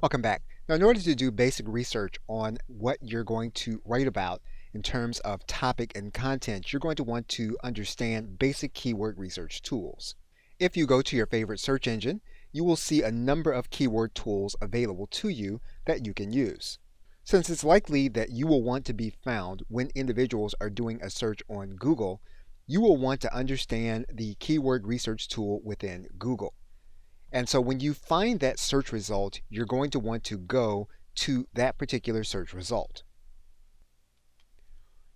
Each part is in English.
Welcome back. Now, in order to do basic research on what you're going to write about in terms of topic and content, you're going to want to understand basic keyword research tools. If you go to your favorite search engine, you will see a number of keyword tools available to you that you can use. Since it's likely that you will want to be found when individuals are doing a search on Google, you will want to understand the keyword research tool within Google. And so when you find that search result, you're going to want to go to that particular search result.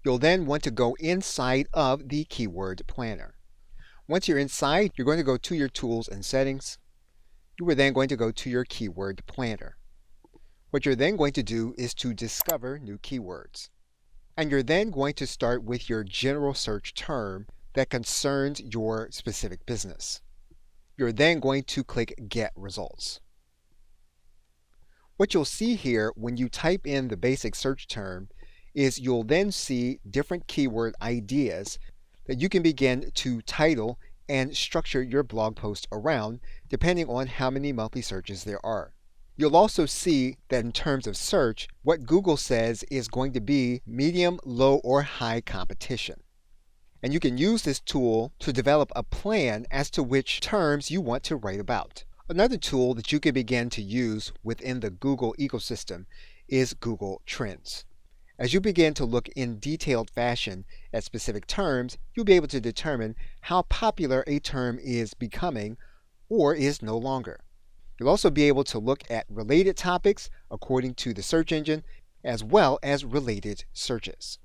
You'll then want to go inside of the keyword planner. Once you're inside, you're going to go to your tools and settings. You are then going to go to your keyword planner. What you're then going to do is to discover new keywords. And you're then going to start with your general search term that concerns your specific business. You're then going to click Get Results. What you'll see here when you type in the basic search term is you'll then see different keyword ideas that you can begin to title and structure your blog post around depending on how many monthly searches there are. You'll also see that in terms of search, what Google says is going to be medium, low, or high competition. And you can use this tool to develop a plan as to which terms you want to write about. Another tool that you can begin to use within the Google ecosystem is Google Trends. As you begin to look in detailed fashion at specific terms, you'll be able to determine how popular a term is becoming or is no longer. You'll also be able to look at related topics according to the search engine, as well as related searches.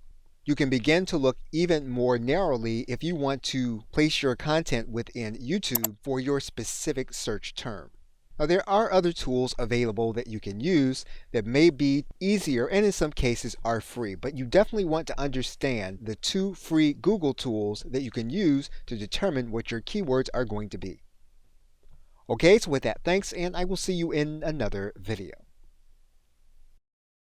You can begin to look even more narrowly if you want to place your content within YouTube for your specific search term. Now, there are other tools available that you can use that may be easier and in some cases are free, but you definitely want to understand the two free Google tools that you can use to determine what your keywords are going to be. Okay, so with that, thanks, and I will see you in another video.